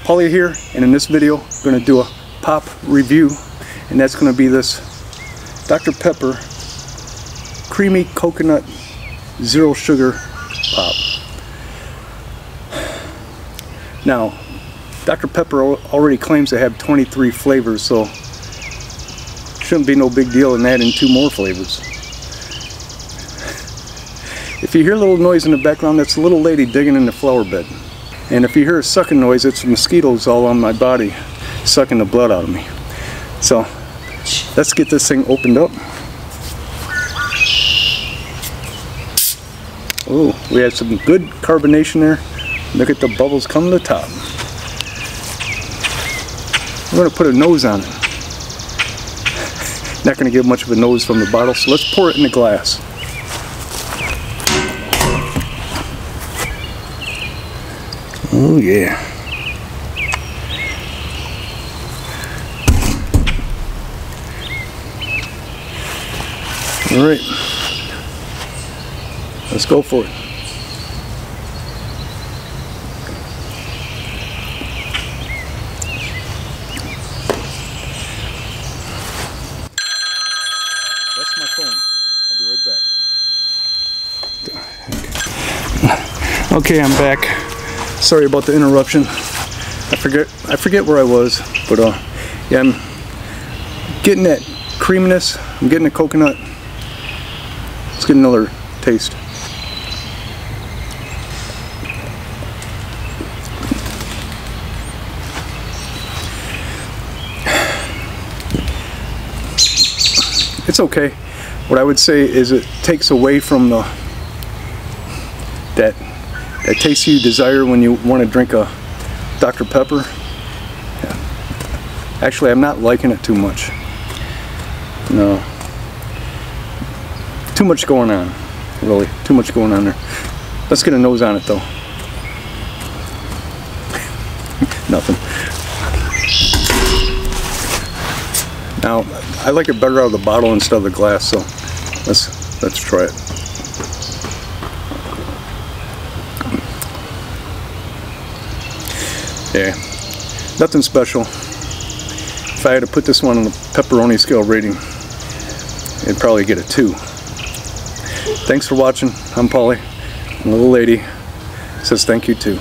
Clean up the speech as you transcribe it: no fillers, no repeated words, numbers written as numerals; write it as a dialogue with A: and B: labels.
A: Paulie here, and in this video I'm going to do a pop review, and that's going to be this Dr. Pepper Creamy Coconut Zero Sugar Pop. Now, Dr. Pepper already claims to have 23 flavors, so shouldn't be no big deal in adding 2 more flavors. If you hear a little noise in the background, that's a little lady digging in the flower bed. And if you hear a sucking noise, it's mosquitoes all on my body sucking the blood out of me. So let's get this thing opened up. Oh, we had some good carbonation there. Look at the bubbles coming to the top. I'm going to put a nose on it. Not going to get much of a nose from the bottle, so let's pour it in the glass. Oh yeah. All right. Let's go for it. That's my phone. I'll be right back. Okay, I'm back. Sorry about the interruption. I forget where I was, but yeah, I'm getting that creaminess. I'm getting the coconut. Let's get another taste. It's okay. What I would say is it takes away from that taste you desire when you want to drink a Dr. Pepper. Yeah. Actually, I'm not liking it too much. No. Too much going on. Really, too much going on there. Let's get a nose on it though. Nothing. Now, I like it better out of the bottle instead of the glass, so let's try it. Yeah, nothing special. If I had to put this one on the pepperoni scale rating, it'd probably get a 2. Thanks for watching. I'm Paulie. And the little lady says thank you too.